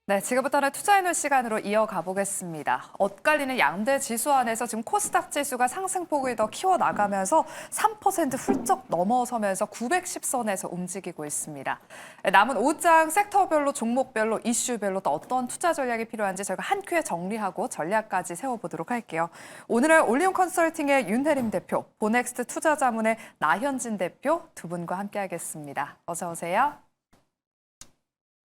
네, 지금부터는 투자해놓은 시간으로 이어가 보겠습니다. 엇갈리는 양대 지수 안에서 지금 코스닥 지수가 상승폭을 더 키워나가면서 3% 훌쩍 넘어서면서 910선에서 움직이고 있습니다. 남은 5장 섹터별로 종목별로 이슈별로 또 어떤 투자 전략이 필요한지 저희가 한 큐에 정리하고 전략까지 세워보도록 할게요. 오늘은 올리온 컨설팅의 윤혜림 대표, 보넥스트 투자자문의 나현진 대표 두 분과 함께하겠습니다. 어서 오세요.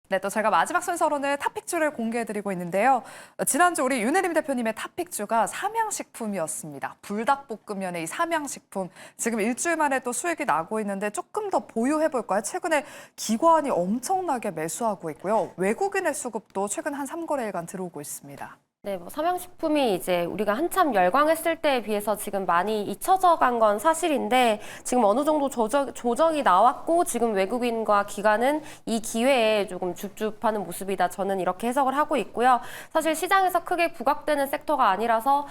네, 또 제가 마지막 순서로는 탑픽주를 공개해드리고 있는데요. 지난주 우리 윤혜림 대표님의 탑픽주가 삼양식품이었습니다. 불닭볶음면의 이 삼양식품, 지금 일주일 만에 또 수익이 나고 있는데 조금 더 보유해볼까요? 최근에 기관이 엄청나게 매수하고 있고요. 외국인의 수급도 최근 한 3거래일간 들어오고 있습니다. 네, 삼양식품이 이제 우리가 한참 열광했을 때에 비해서 지금 많이 잊혀져 간 건 사실인데 지금 어느 정도 조정이 나왔고 지금 외국인과 기관은 이 기회에 조금 줍줍하는 모습이다. 저는 이렇게 해석을 하고 있고요. 사실 시장에서 크게 부각되는 섹터가 아니라서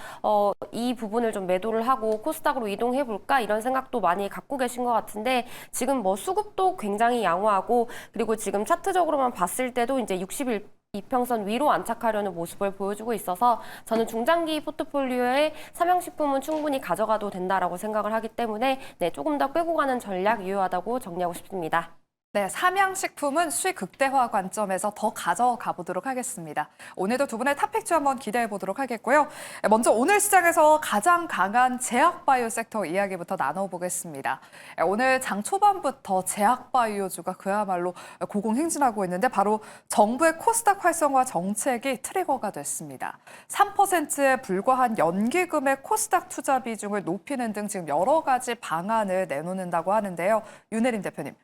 이 부분을 좀 매도를 하고 코스닥으로 이동해 볼까 이런 생각도 많이 갖고 계신 것 같은데 지금 수급도 굉장히 양호하고 그리고 지금 차트적으로만 봤을 때도 이제 60일 이평선 위로 안착하려는 모습을 보여주고 있어서 저는 중장기 포트폴리오에 삼양식품은 충분히 가져가도 된다라고 생각을 하기 때문에 조금 더 끌고 가는 전략 유효하다고 정리하고 싶습니다. 네, 삼양식품은 수익 극대화 관점에서 더 가져가 보도록 하겠습니다. 오늘도 두 분의 탑픽주 한번 기대해 보도록 하겠고요. 먼저 오늘 시장에서 가장 강한 제약바이오 섹터 이야기부터 나눠보겠습니다. 오늘 장 초반부터 제약바이오주가 그야말로 고공행진하고 있는데 바로 정부의 코스닥 활성화 정책이 트리거가 됐습니다. 3%에 불과한 연기금의 코스닥 투자 비중을 높이는 등 지금 여러 가지 방안을 내놓는다고 하는데요. 윤혜림 대표님.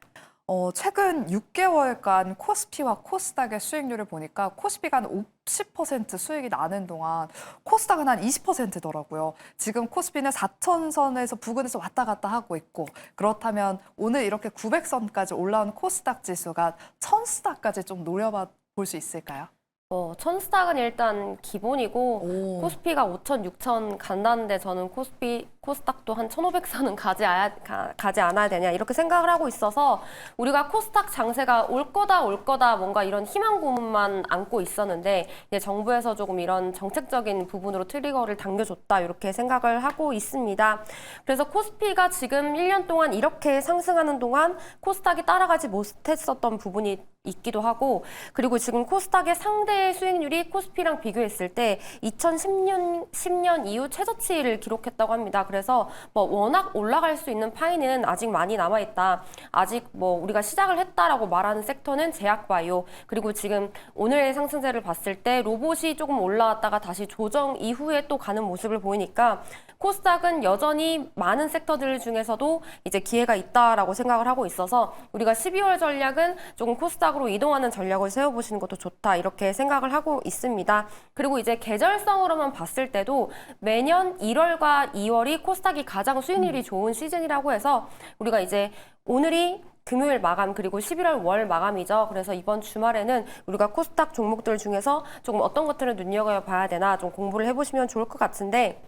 최근 6개월간 코스피와 코스닥의 수익률을 보니까 코스피가 한 50% 수익이 나는 동안 코스닥은 한 20%더라고요. 지금 코스피는 4,000선에서 부근에서 왔다 갔다 하고 있고 그렇다면 오늘 이렇게 900선까지 올라온 코스닥 지수가 1000스닥까지 좀 노려봐 볼 수 있을까요? 1000스닥은 일단 기본이고 오. 코스피가 5000, 6000 간다는데 저는 코스닥도 한 1500선은 가지 않아야 되냐 이렇게 생각을 하고 있어서 우리가 코스닥 장세가 올 거다 뭔가 이런 희망 고문만 안고 있었는데 이제 정부에서 조금 이런 정책적인 부분으로 트리거를 당겨줬다 이렇게 생각을 하고 있습니다. 그래서 코스피가 지금 1년 동안 이렇게 상승하는 동안 코스닥이 따라가지 못했었던 부분이 있기도 하고 그리고 지금 코스닥의 상대 수익률이 코스피랑 비교했을 때 2010년 이후 최저치를 기록했다고 합니다. 그래서 워낙 올라갈 수 있는 파이는 아직 많이 남아있다. 아직 우리가 시작을 했다라고 말하는 섹터는 제약바이오 그리고 지금 오늘의 상승세를 봤을 때 로봇이 조금 올라왔다가 다시 조정 이후에 또 가는 모습을 보이니까 코스닥은 여전히 많은 섹터들 중에서도 이제 기회가 있다라고 생각을 하고 있어서 우리가 12월 전략은 조금 코스닥으로 이동하는 전략을 세워보시는 것도 좋다 이렇게 생각을 하고 있습니다. 그리고 이제 계절성으로만 봤을 때도 매년 1월과 2월이 코스닥이 가장 수익률이 좋은 시즌이라고 해서 우리가 이제 오늘이 금요일 마감 그리고 11월 월 마감이죠. 그래서 이번 주말에는 우리가 코스닥 종목들 중에서 조금 어떤 것들을 눈여겨봐야 되나 좀 공부를 해보시면 좋을 것 같은데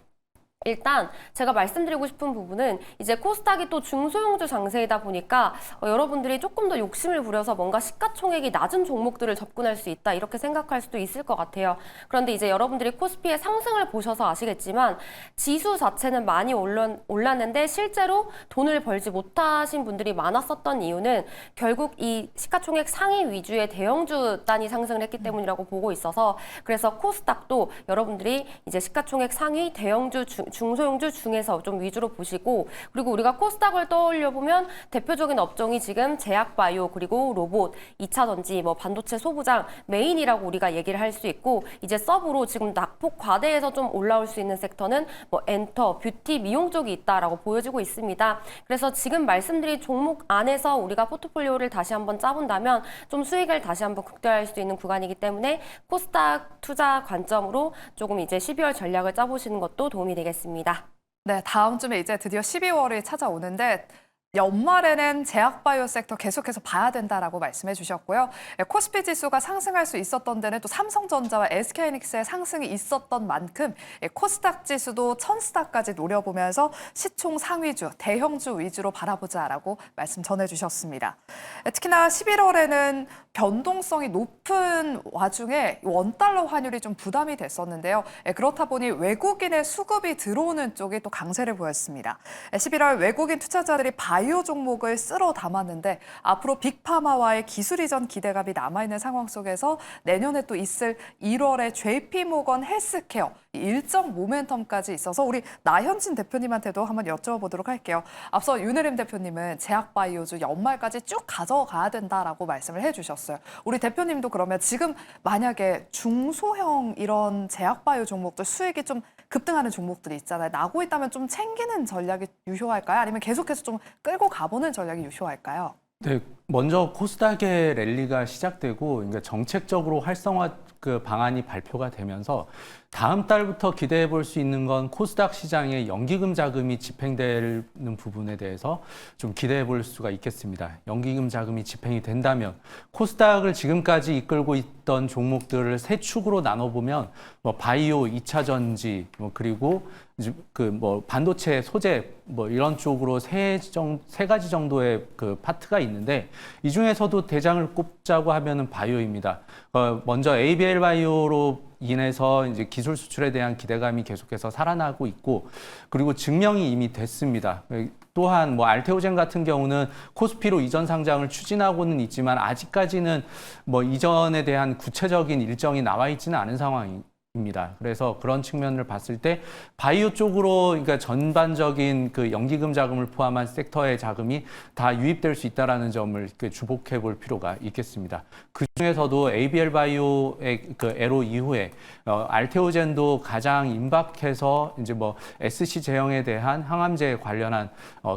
일단 제가 말씀드리고 싶은 부분은 이제 코스닥이 또 중소형주 장세이다 보니까 여러분들이 조금 더 욕심을 부려서 뭔가 시가총액이 낮은 종목들을 접근할 수 있다 이렇게 생각할 수도 있을 것 같아요. 그런데 이제 여러분들이 코스피의 상승을 보셔서 아시겠지만 지수 자체는 많이 올랐는데 실제로 돈을 벌지 못하신 분들이 많았었던 이유는 결국 이 시가총액 상위 위주의 대형주 단위 상승을 했기 때문이라고 보고 있어서 그래서 코스닥도 여러분들이 이제 시가총액 상위 대형주 중소형주 중에서 좀 위주로 보시고 그리고 우리가 코스닥을 떠올려 보면 대표적인 업종이 지금 제약바이오 그리고 로봇, 2차 전지, 반도체 소부장 메인이라고 우리가 얘기를 할 수 있고 이제 서브로 지금 낙폭 과대에서 좀 올라올 수 있는 섹터는 엔터, 뷰티, 미용 쪽이 있다라고 보여지고 있습니다. 그래서 지금 말씀드린 종목 안에서 우리가 포트폴리오를 다시 한번 짜본다면 좀 수익을 다시 한번 극대화할 수 있는 구간이기 때문에 코스닥 투자 관점으로 조금 이제 12월 전략을 짜보시는 것도 도움이 되겠습니다. 네, 다음 주에 이제 드디어 12월이 찾아오는데 연말에는 제약바이오 сек터 계속해서 봐야 된다라고 말씀해 주셨고요. 코스피 지수가 상승할 수 있었던 데는 또 삼성전자와 SK하이닉스의 상승이 있었던 만큼 코스닥 지수도 1000스닥까지 노려보면서 시총 상위주, 대형주 위주로 바라보자라고 말씀 전해주셨습니다. 특히나 11월에는 변동성이 높은 와중에 원달러 환율이 좀 부담이 됐었는데요. 그렇다 보니 외국인의 수급이 들어오는 쪽이 또 강세를 보였습니다. 11월 외국인 투자자들이 바이오 종목을 쓸어 담았는데 앞으로 빅파마와의 기술 이전 기대감이 남아있는 상황 속에서 내년에 또 있을 1월에 JP모건 헬스케어 일정 모멘텀까지 있어서 우리 나현진 대표님한테도 한번 여쭤보도록 할게요. 앞서 윤혜림 대표님은 제약바이오주 연말까지 쭉 가져가야 된다라고 말씀을 해주셨어요. 우리 대표님도 그러면 지금 만약에 중소형 이런 제약바이오 종목들 수익이 좀 급등하는 종목들이 있잖아요. 나고 있다면 좀 챙기는 전략이 유효할까요? 아니면 계속해서 좀 끌고 가보는 전략이 유효할까요? 네, 먼저 코스닥의 랠리가 시작되고 그러니까 정책적으로 활성화 방안이 발표가 되면서 다음 달부터 기대해 볼 수 있는 건 코스닥 시장의 연기금 자금이 집행되는 부분에 대해서 좀 기대해 볼 수가 있겠습니다. 연기금 자금이 집행이 된다면 코스닥을 지금까지 이끌고 있던 종목들을 세 축으로 나눠보면 뭐 바이오, 2차 전지, 그리고 반도체, 소재 이런 쪽으로 세 가지 정도의 파트가 있는데 이 중에서도 대장을 꼽자고 하면은 바이오입니다. 먼저 ABL 바이오로 인해서 이제 기술 수출에 대한 기대감이 계속해서 살아나고 있고 그리고 증명이 이미 됐습니다. 또한 알테오젠 같은 경우는 코스피로 이전 상장을 추진하고는 있지만 아직까지는 이전에 대한 구체적인 일정이 나와 있지는 않은 상황입니다. 그래서 그런 측면을 봤을 때 바이오 쪽으로 그러니까 전반적인 연기금 자금을 포함한 섹터의 자금이 다 유입될 수 있다라는 점을 주목해 볼 필요가 있겠습니다. 그 중에서도 ABL 바이오의 애로 이후에 알테오젠도 가장 임박해서 이제 SC 제형에 대한 항암제 관련한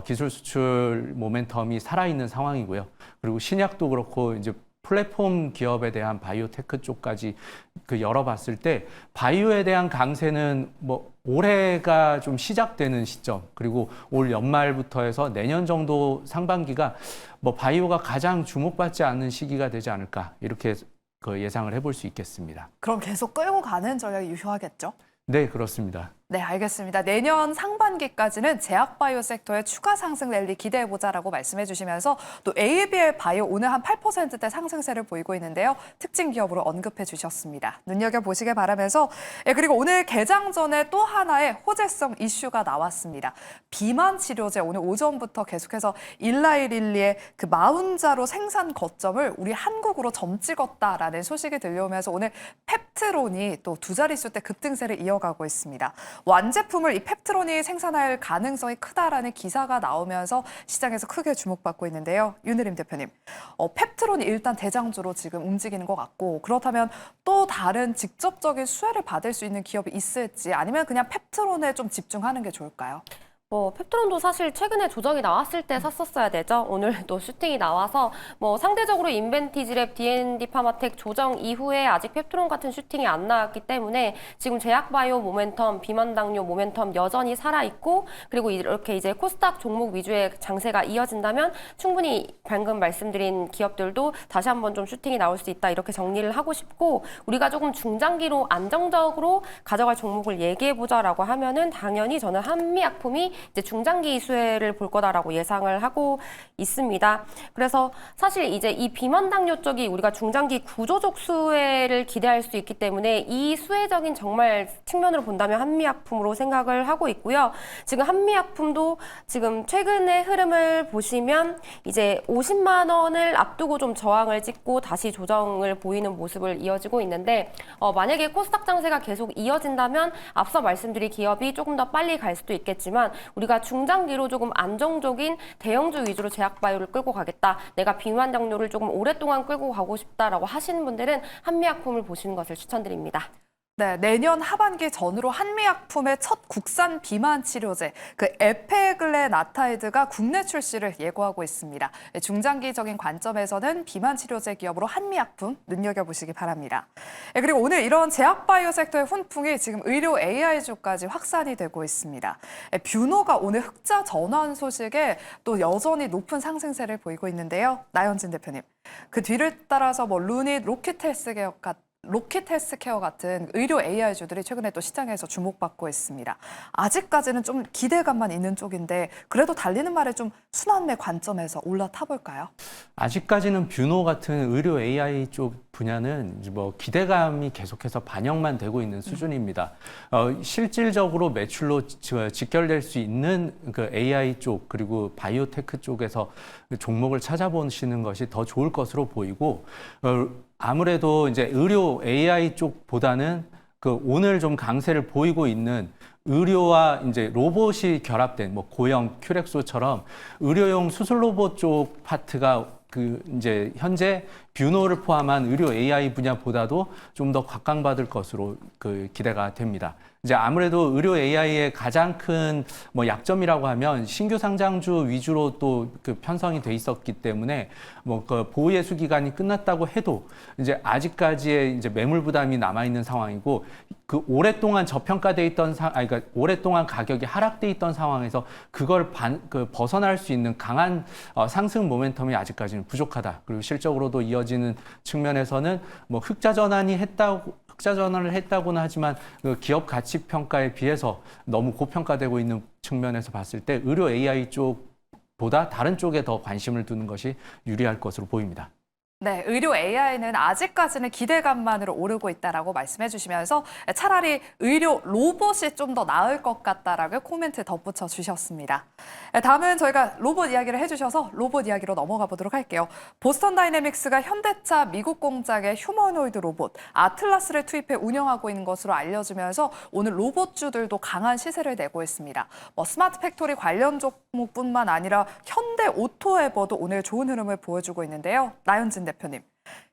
기술 수출 모멘텀이 살아있는 상황이고요. 그리고 신약도 그렇고 이제 플랫폼 기업에 대한 바이오테크 쪽까지 열어봤을 때 바이오에 대한 강세는 올해가 좀 시작되는 시점 그리고 올 연말부터 해서 내년 정도 상반기가 바이오가 가장 주목받지 않는 시기가 되지 않을까 이렇게 예상을 해볼 수 있겠습니다. 그럼 계속 끌고 가는 전략이 유효하겠죠? 네, 그렇습니다. 네, 알겠습니다. 내년 상반기까지는 제약바이오 섹터의 추가 상승 랠리 기대해보자라고 말씀해 주시면서 또 ABL 바이오 오늘 한 8%대 상승세를 보이고 있는데요. 특징 기업으로 언급해 주셨습니다. 눈여겨보시길 바라면서 그리고 오늘 개장 전에 또 하나의 호재성 이슈가 나왔습니다. 비만 치료제 오늘 오전부터 계속해서 일라이릴리의 40자로 생산 거점을 우리 한국으로 점 찍었다라는 소식이 들려오면서 오늘 펩트론이 또 두 자릿수대 급등세를 이어가고 있습니다. 완제품을 이 펩트론이 생산할 가능성이 크다라는 기사가 나오면서 시장에서 크게 주목받고 있는데요. 윤혜림 대표님, 펩트론이 일단 대장주로 지금 움직이는 것 같고 그렇다면 또 다른 직접적인 수혜를 받을 수 있는 기업이 있을지 아니면 그냥 펩트론에 좀 집중하는 게 좋을까요? 펩트론도 사실 최근에 조정이 나왔을 때 샀었어야 되죠. 오늘 또 슈팅이 나와서 상대적으로 인벤티지랩, D&D 파마텍 조정 이후에 아직 펩트론 같은 슈팅이 안 나왔기 때문에 지금 제약바이오 모멘텀, 비만 당뇨 모멘텀 여전히 살아있고 그리고 이렇게 이제 코스닥 종목 위주의 장세가 이어진다면 충분히 방금 말씀드린 기업들도 다시 한번 좀 슈팅이 나올 수 있다 이렇게 정리를 하고 싶고 우리가 조금 중장기로 안정적으로 가져갈 종목을 얘기해보자라고 하면은 당연히 저는 한미약품이 이제 중장기 수혜를 볼 거다라고 예상을 하고 있습니다. 그래서 사실 이제 이 비만 당뇨 쪽이 우리가 중장기 구조적 수혜를 기대할 수 있기 때문에 이 수혜적인 정말 측면으로 본다면 한미약품으로 생각을 하고 있고요. 지금 한미약품도 지금 최근의 흐름을 보시면 이제 50만 원을 앞두고 좀 저항을 찍고 다시 조정을 보이는 모습을 이어지고 있는데 만약에 코스닥 장세가 계속 이어진다면 앞서 말씀드린 기업이 조금 더 빨리 갈 수도 있겠지만 우리가 중장기로 조금 안정적인 대형주 위주로 제약바이오를 끌고 가겠다. 내가 비만 당뇨를 조금 오랫동안 끌고 가고 싶다라고 하시는 분들은 한미약품을 보시는 것을 추천드립니다. 네, 내년 하반기 전후로 한미약품의 첫 국산 비만 치료제, 그 에페글레나타이드가 국내 출시를 예고하고 있습니다. 중장기적인 관점에서는 비만 치료제 기업으로 한미약품 눈여겨보시기 바랍니다. 그리고 오늘 이런 제약바이오 섹터의 훈풍이 지금 의료 AI주까지 확산이 되고 있습니다. 뷰노가 오늘 흑자 전환 소식에 또 여전히 높은 상승세를 보이고 있는데요. 나현진 대표님, 그 뒤를 따라서 루닛, 로킷 헬스케어 같은 의료 AI주들이 최근에 또 시장에서 주목받고 있습니다. 아직까지는 좀 기대감만 있는 쪽인데 그래도 달리는 말에 좀 순환매 관점에서 올라타 볼까요? 아직까지는 뷰노 같은 의료 AI 쪽 분야는 이제 뭐 기대감이 계속해서 반영만 되고 있는 수준입니다. 실질적으로 매출로 직결될 수 있는 그 AI 쪽 그리고 바이오테크 쪽에서 종목을 찾아보시는 것이 더 좋을 것으로 보이고, 아무래도 이제 의료 AI 쪽보다는 그 오늘 좀 강세를 보이고 있는 의료와 이제 로봇이 결합된 뭐 고형 큐렉소처럼 의료용 수술 로봇 쪽 파트가 그 이제 현재 뷰노를 포함한 의료 AI 분야보다도 좀 더 각광받을 것으로 그 기대가 됩니다. 이제 아무래도 의료 AI의 가장 큰 뭐 약점이라고 하면 신규 상장주 위주로 또 그 편성이 돼 있었기 때문에 뭐 그 보호 예수 기간이 끝났다고 해도 이제 아직까지의 이제 매물 부담이 남아 있는 상황이고, 그 오랫동안 저평가돼 있던 그러니까 오랫동안 가격이 하락돼 있던 상황에서 그걸 벗어날 수 있는 강한 상승 모멘텀이 아직까지는 부족하다. 그리고 실적으로도 이어지는 측면에서는 뭐 흑자 전환을 했다고는 하지만 그 기업 가치 평가에 비해서 너무 고평가되고 있는 측면에서 봤을 때 의료 AI 쪽보다 다른 쪽에 더 관심을 두는 것이 유리할 것으로 보입니다. 네, 의료 AI는 아직까지는 기대감만으로 오르고 있다라고 말씀해 주시면서 차라리 의료 로봇이 좀 더 나을 것 같다라고 코멘트 덧붙여 주셨습니다. 다음은 저희가 로봇 이야기를 해주셔서 로봇 이야기로 넘어가 보도록 할게요. 보스턴 다이내믹스가 현대차 미국 공장의 휴머노이드 로봇 아틀라스를 투입해 운영하고 있는 것으로 알려지면서 오늘 로봇주들도 강한 시세를 내고 있습니다. 스마트 팩토리 관련 종목뿐만 아니라 현대 오토에버도 오늘 좋은 흐름을 보여주고 있는데요. 나현진 대표님,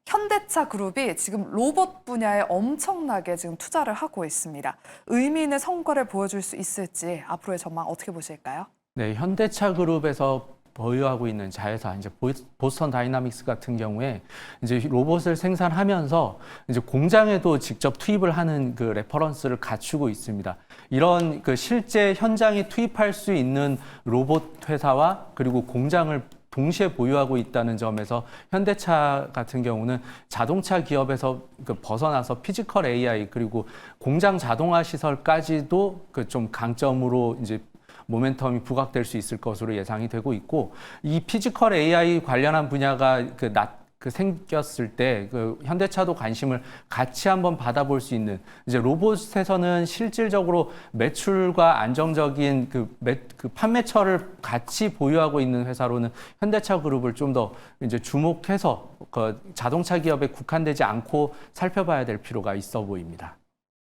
현대차 그룹이 지금 로봇 분야에 엄청나게 지금 투자를 하고 있습니다. 의미 있는 성과를 보여줄 수 있을지 앞으로의 전망 어떻게 보실까요? 네, 현대차 그룹에서 보유하고 있는 자회사 이제 보스턴 다이나믹스 같은 경우에 이제 로봇을 생산하면서 이제 공장에도 직접 투입을 하는 그 레퍼런스를 갖추고 있습니다. 이런 그 실제 현장에 투입할 수 있는 로봇 회사와 그리고 공장을 동시에 보유하고 있다는 점에서 현대차 같은 경우는 자동차 기업에서 벗어나서 피지컬 AI 그리고 공장 자동화 시설까지도 그 좀 강점으로 이제 모멘텀이 부각될 수 있을 것으로 예상이 되고 있고, 이 피지컬 AI 관련한 분야가 생겼을 때 그 현대차도 관심을 같이 한번 받아볼 수 있는, 이제 로봇에서는 실질적으로 매출과 안정적인 그 판매처를 같이 보유하고 있는 회사로는 현대차 그룹을 좀 더 이제 주목해서 그 자동차 기업에 국한되지 않고 살펴봐야 될 필요가 있어 보입니다.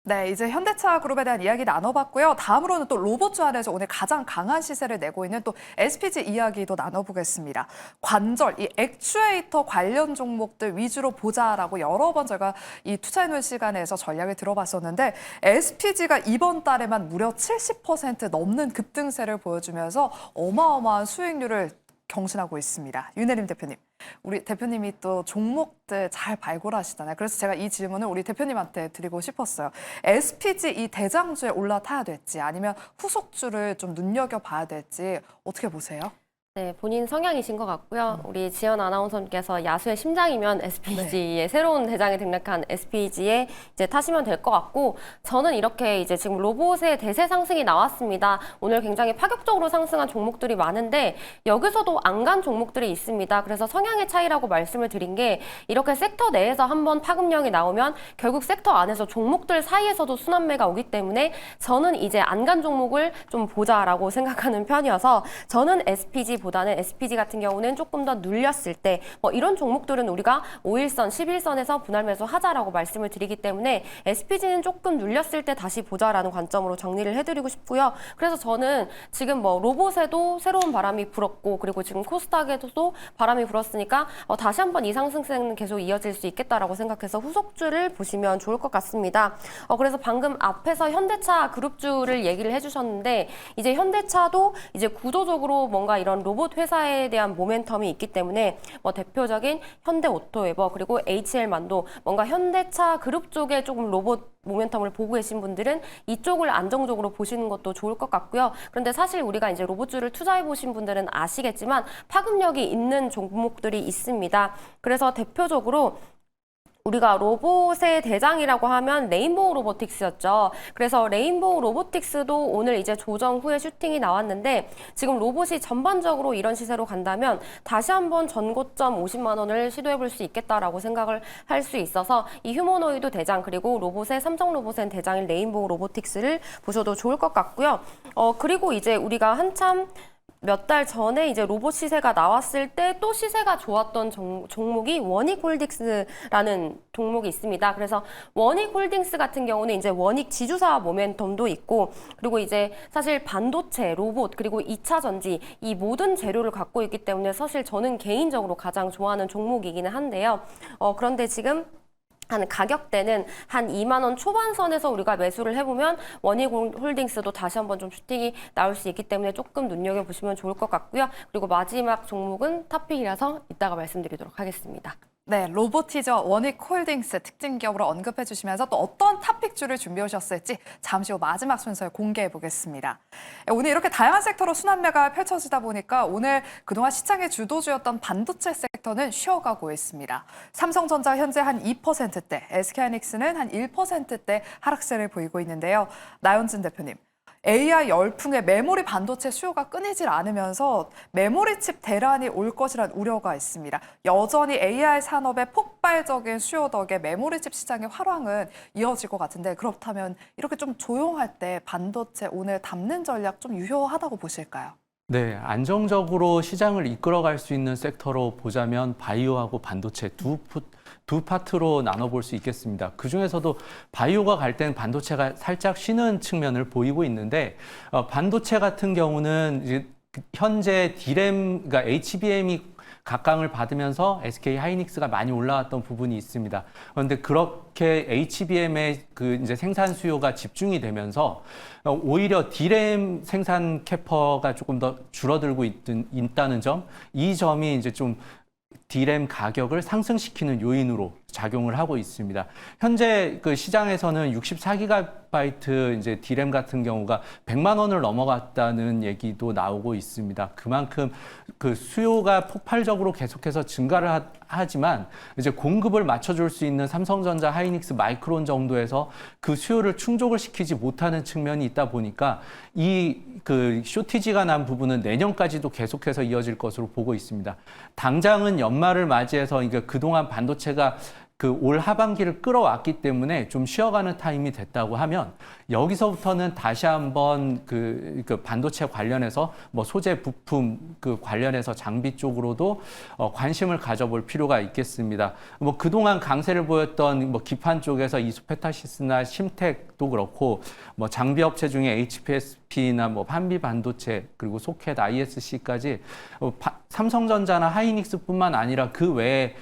네, 이제 현대차 그룹에 대한 이야기 나눠봤고요. 다음으로는 또 로봇주 안에서 오늘 가장 강한 시세를 내고 있는 또 SPG 이야기도 나눠보겠습니다. 관절, 이 액추에이터 관련 종목들 위주로 보자라고 여러 번 제가 이 투자해놓은 시간에서 전략을 들어봤었는데 SPG가 이번 달에만 무려 70% 넘는 급등세를 보여주면서 어마어마한 수익률을 경신하고 있습니다. 윤혜림 대표님, 우리 대표님이 또 종목들 잘 발굴하시잖아요. 그래서 제가 이 질문을 우리 대표님한테 드리고 싶었어요. SPG 이 대장주에 올라타야 될지 아니면 후속주를 좀 눈여겨봐야 될지 어떻게 보세요? 네, 본인 성향이신 것 같고요. 우리 지연 아나운서님께서 야수의 심장이면 SPG의 새로운 대장에 등락한 SPG에 이제 타시면 될 것 같고, 저는 이렇게 이제 지금 로봇의 대세 상승이 나왔습니다. 오늘 굉장히 파격적으로 상승한 종목들이 많은데 여기서도 안 간 종목들이 있습니다. 그래서 성향의 차이라고 말씀을 드린 게, 이렇게 섹터 내에서 한번 파급력이 나오면 결국 섹터 안에서 종목들 사이에서도 순환매가 오기 때문에 저는 이제 안 간 종목을 좀 보자라고 생각하는 편이어서 저는 SPG SPG보다는 SPG 같은 경우는 조금 더 눌렸을 때 뭐 이런 종목들은 우리가 5일선, 11선에서 분할 매수하자라고 말씀을 드리기 때문에 SPG는 조금 눌렸을 때 다시 보자라는 관점으로 정리를 해드리고 싶고요. 그래서 저는 지금 뭐 로봇에도 새로운 바람이 불었고 그리고 지금 코스닥에도 바람이 불었으니까 다시 한번 이 상승세는 계속 이어질 수 있겠다라고 생각해서 후속주를 보시면 좋을 것 같습니다. 그래서 방금 앞에서 현대차 그룹주를 얘기를 해주셨는데 이제 현대차도 이제 구조적으로 뭔가 이런 로봇 회사에 대한 모멘텀이 있기 때문에 뭐 대표적인 현대오토웨버 그리고 HL만도 뭔가 현대차 그룹 쪽에 조금 로봇 모멘텀을 보고 계신 분들은 이쪽을 안정적으로 보시는 것도 좋을 것 같고요. 그런데 사실 우리가 이제 로봇주를 투자해 보신 분들은 아시겠지만 파급력이 있는 종목들이 있습니다. 그래서 대표적으로 우리가 로봇의 대장이라고 하면 레인보우 로보틱스였죠. 그래서 레인보우 로보틱스도 오늘 이제 조정 후에 슈팅이 나왔는데 지금 로봇이 전반적으로 이런 시세로 간다면 다시 한번 전고점 50만 원을 시도해 볼 수 있겠다라고 생각을 할 수 있어서 이 휴머노이드 대장 그리고 로봇의 삼성 로봇의 대장인 레인보우 로보틱스를 보셔도 좋을 것 같고요. 그리고 이제 우리가 한참 몇 달 전에 이제 로봇 시세가 나왔을 때 또 시세가 좋았던 종목이 원익홀딩스라는 종목이 있습니다. 그래서 원익홀딩스 같은 경우는 이제 원익 지주사 모멘텀도 있고 그리고 이제 사실 반도체, 로봇 그리고 2차 전지 이 모든 재료를 갖고 있기 때문에 사실 저는 개인적으로 가장 좋아하는 종목이기는 한데요. 그런데 지금 한 가격대는 한 2만 원 초반선에서 우리가 매수를 해보면 원익홀딩스도 다시 한번 좀 슈팅이 나올 수 있기 때문에 조금 눈여겨보시면 좋을 것 같고요. 그리고 마지막 종목은 탑픽이라서 이따가 말씀드리도록 하겠습니다. 네, 로보티저 원익홀딩스 특징 기업으로 언급해 주시면서 또 어떤 탑픽주를 준비해 오셨을지 잠시 후 마지막 순서에 공개해 보겠습니다. 오늘 이렇게 다양한 섹터로 순환매가 펼쳐지다 보니까 오늘 그동안 시장의 주도주였던 반도체 섹터는 쉬어가고 있습니다. 삼성전자 현재 한 2%대, SK하이닉스는 한 1%대 하락세를 보이고 있는데요. 나연진 대표님. AI 열풍에 메모리 반도체 수요가 끊이질 않으면서 메모리 칩 대란이 올 것이란 우려가 있습니다. 여전히 AI 산업의 폭발적인 수요 덕에 메모리 칩 시장의 활황은 이어질 것 같은데 그렇다면 이렇게 좀 조용할 때 반도체 오늘 담는 전략 좀 유효하다고 보실까요? 네, 안정적으로 시장을 이끌어갈 수 있는 섹터로 보자면 바이오하고 반도체 두 파트로 나눠볼 수 있겠습니다. 그중에서도 바이오가 갈 때는 반도체가 살짝 쉬는 측면을 보이고 있는데 반도체 같은 경우는 이제 현재 D램, 그러니까 HBM이 각광을 받으면서 SK 하이닉스가 많이 올라왔던 부분이 있습니다. 그런데 그렇게 HBM의 그 이제 생산 수요가 집중이 되면서 오히려 D램 생산 캐퍼가 조금 더 줄어들고 있다는 점, 이 점이 이제 좀 D램 가격을 상승시키는 요인으로 작용을 하고 있습니다. 현재 그 시장에서는 64GB 이제 D램 같은 경우가 100만 원을 넘어갔다는 얘기도 나오고 있습니다. 그만큼 그 수요가 폭발적으로 계속해서 증가를 하지만 이제 공급을 맞춰줄 수 있는 삼성전자, 하이닉스, 마이크론 정도에서 그 수요를 충족을 시키지 못하는 측면이 있다 보니까 이 그 쇼티지가 난 부분은 내년까지도 계속해서 이어질 것으로 보고 있습니다. 당장은 연말을 맞이해서 그러니까 그동안 반도체가 그 올 하반기를 끌어왔기 때문에 좀 쉬어가는 타임이 됐다고 하면 여기서부터는 다시 한번 그 반도체 관련해서 뭐 소재 부품 그 관련해서 장비 쪽으로도 관심을 가져볼 필요가 있겠습니다. 뭐 그동안 강세를 보였던 뭐 기판 쪽에서 이수페타시스나 심텍도 그렇고 뭐 장비 업체 중에 HPSP나 뭐 한비 반도체 그리고 소켓 ISC까지 삼성전자나 하이닉스뿐만 아니라 그 외에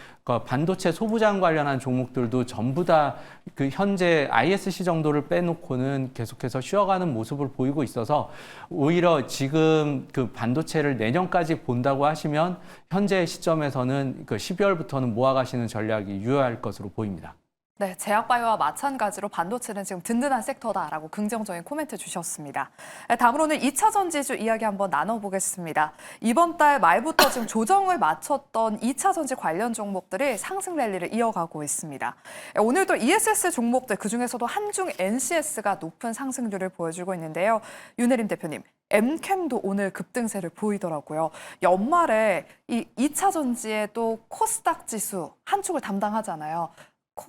반도체 소부장 관련한 종목들도 전부 다 그 현재 ISC 정도를 빼놓고는 계속해서 쉬어가는 모습을 보이고 있어서 오히려 지금 그 반도체를 내년까지 본다고 하시면 현재 시점에서는 그 12월부터는 모아가시는 전략이 유효할 것으로 보입니다. 네, 제약바이오와 마찬가지로 반도체는 지금 든든한 섹터다라고 긍정적인 코멘트 주셨습니다. 다음으로는 2차 전지주 이야기 한번 나눠보겠습니다. 이번 달 말부터 지금 조정을 마쳤던 2차 전지 관련 종목들이 상승 랠리를 이어가고 있습니다. 오늘도 ESS 종목들 그중에서도 한중 NCS가 높은 상승률을 보여주고 있는데요. 윤혜림 대표님. 엠캠도 오늘 급등세를 보이더라고요. 연말에 이 2차 전지에도 코스닥 지수 한 축을 담당하잖아요.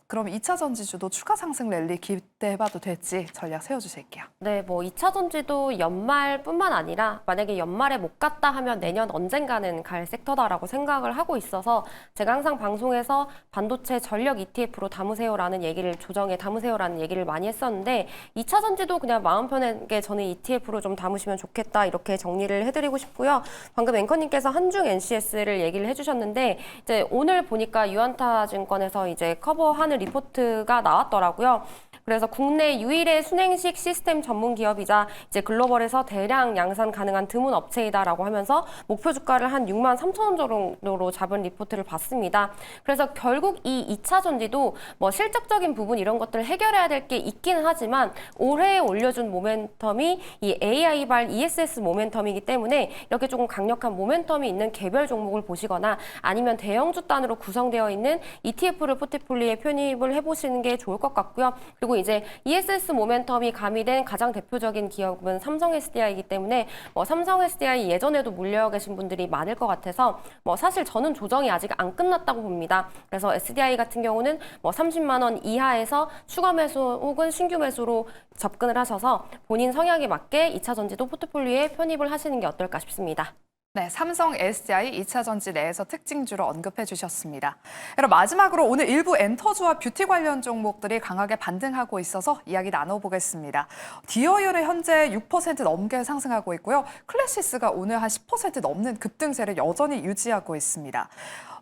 그럼 2차 전지주도 추가 상승 랠리 기대해봐도 될지 전략 세워주실게요. 네, 뭐 2차 전지도 연말뿐만 아니라 만약에 연말에 못 갔다 하면 내년 언젠가는 갈 섹터다라고 생각을 하고 있어서 제가 항상 방송에서 반도체 전력 ETF로 담으세요라는 얘기를 조정에 담으세요라는 얘기를 많이 했었는데 2차 전지도 그냥 마음 편하게 저는 ETF로 좀 담으시면 좋겠다 이렇게 정리를 해드리고 싶고요. 방금 앵커님께서 한중 NCS를 얘기를 해주셨는데 이제 오늘 보니까 유안타 증권에서 이제 커버하는 리포트가 나왔더라고요. 그래서 국내 유일의 순행식 시스템 전문 기업이자 이제 글로벌에서 대량 양산 가능한 드문 업체이다라고 하면서 목표 주가를 한 6만 3천 원 정도로 잡은 리포트를 봤습니다. 그래서 결국 이 2차 전지도 뭐 실적적인 부분 이런 것들을 해결해야 될 게 있기는 하지만 올해 올려준 모멘텀이 이 AI발 ESS 모멘텀이기 때문에 이렇게 조금 강력한 모멘텀이 있는 개별 종목을 보시거나 아니면 대형주 단으로 구성되어 있는 ETF를 포트폴리오에 편입을 해보시는 게 좋을 것 같고요. 그리고 이제 ESS 모멘텀이 가미된 가장 대표적인 기업은 삼성 SDI이기 때문에 뭐 삼성 SDI 예전에도 물려 계신 분들이 많을 것 같아서 뭐 사실 저는 조정이 아직 안 끝났다고 봅니다. 그래서 SDI 같은 경우는 뭐 30만 원 이하에서 추가 매수 혹은 신규 매수로 접근을 하셔서 본인 성향에 맞게 2차 전지도 포트폴리오에 편입을 하시는 게 어떨까 싶습니다. 네, 삼성 SDI 2차 전지 내에서 특징주로 언급해 주셨습니다. 그럼 마지막으로 오늘 일부 엔터주와 뷰티 관련 종목들이 강하게 반등하고 있어서 이야기 나눠보겠습니다. 디어율은 현재 6% 넘게 상승하고 있고요. 클래시스가 오늘 한 10% 넘는 급등세를 여전히 유지하고 있습니다.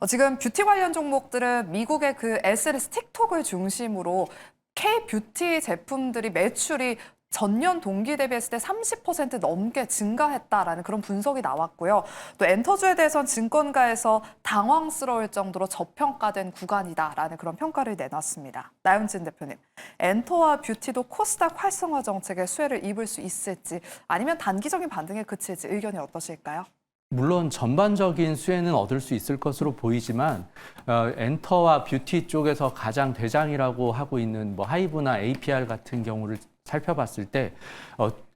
지금 뷰티 관련 종목들은 미국의 그 SLS 틱톡을 중심으로 K-뷰티 제품들이 매출이 전년 동기 대비했을 때 30% 넘게 증가했다라는 그런 분석이 나왔고요. 또 엔터주에 대해서는 증권가에서 당황스러울 정도로 저평가된 구간이다라는 그런 평가를 내놨습니다. 나윤진 대표님, 엔터와 뷰티도 코스닥 활성화 정책에 수혜를 입을 수 있을지 아니면 단기적인 반등에 그칠지 의견이 어떠실까요? 물론 전반적인 수혜는 얻을 수 있을 것으로 보이지만 엔터와 뷰티 쪽에서 가장 대장이라고 하고 있는 뭐 하이브나 APR 같은 경우를 살펴봤을 때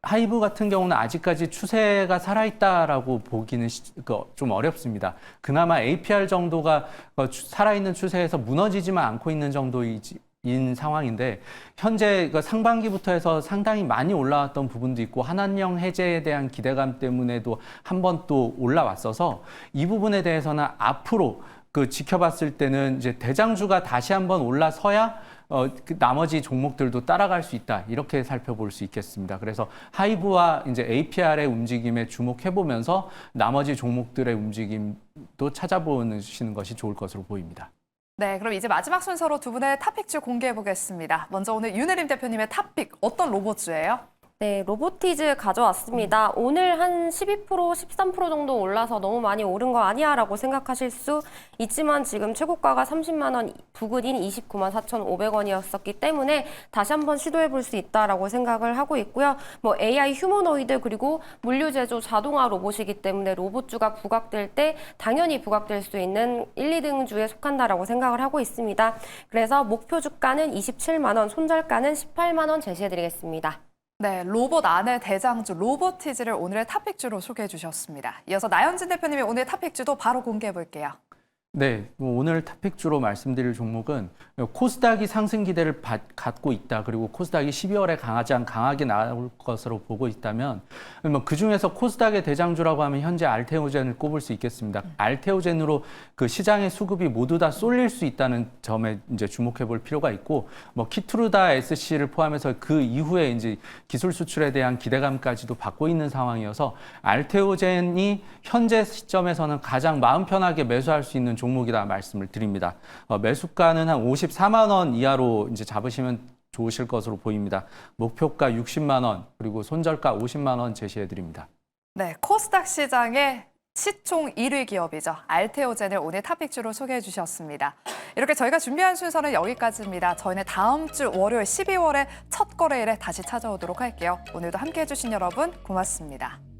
하이브 같은 경우는 아직까지 추세가 살아있다라고 보기는 좀 어렵습니다. 그나마 APR 정도가 살아있는 추세에서 무너지지만 않고 있는 정도인 상황인데 현재 상반기부터 해서 상당히 많이 올라왔던 부분도 있고 한한령 해제에 대한 기대감 때문에도 한 번 또 올라왔어서 이 부분에 대해서는 앞으로 지켜봤을 때는 이제 대장주가 다시 한번 올라서야 나머지 종목들도 따라갈 수 있다 이렇게 살펴볼 수 있겠습니다. 그래서 하이브와 이제 APR의 움직임에 주목해 보면서 나머지 종목들의 움직임도 찾아보시는 것이 좋을 것으로 보입니다. 네, 그럼 이제 마지막 순서로 두 분의 탑픽주 공개해 보겠습니다. 먼저 오늘 윤혜림 대표님의 탑픽 어떤 로봇주예요? 네, 로보티즈 가져왔습니다. 오늘 한 12%, 13% 정도 올라서 너무 많이 오른 거 아니야 라고 생각하실 수 있지만 지금 최고가가 30만 원 부근인 29만 4,500원이었었기 때문에 다시 한번 시도해 볼 수 있다라고 생각을 하고 있고요. 뭐 AI 휴머노이드 그리고 물류 제조 자동화 로봇이기 때문에 로봇주가 부각될 때 당연히 부각될 수 있는 1, 2등주에 속한다라고 생각을 하고 있습니다. 그래서 목표 주가는 27만 원, 손절가는 18만 원 제시해 드리겠습니다. 네, 로봇 안의 대장주 로보티즈를 오늘의 탑픽주로 소개해 주셨습니다. 이어서 나현진 대표님의 오늘 탑픽주도 바로 공개해 볼게요. 네, 오늘 탑픽주로 말씀드릴 종목은 코스닥이 상승 기대를 갖고 있다. 그리고 코스닥이 12월에 가장 강하게 나올 것으로 보고 있다면 그 중에서 코스닥의 대장주라고 하면 현재 알테오젠을 꼽을 수 있겠습니다. 알테오젠으로 그 시장의 수급이 모두 다 쏠릴 수 있다는 점에 이제 주목해 볼 필요가 있고 뭐 키트루다 SC를 포함해서 그 이후에 이제 기술 수출에 대한 기대감까지도 받고 있는 상황이어서 알테오젠이 현재 시점에서는 가장 마음 편하게 매수할 수 있는 종목이다 말씀을 드립니다. 매수가는 한 54만 원 이하로 이제 잡으시면 좋으실 것으로 보입니다. 목표가 60만 원 그리고 손절가 50만 원 제시해 드립니다. 네, 코스닥 시장의 시총 1위 기업이죠. 알테오젠을 오늘 탑픽주로 소개해 주셨습니다. 이렇게 저희가 준비한 순서는 여기까지입니다. 저희는 다음 주 월요일 12월에 첫 거래일에 다시 찾아오도록 할게요. 오늘도 함께해 주신 여러분 고맙습니다.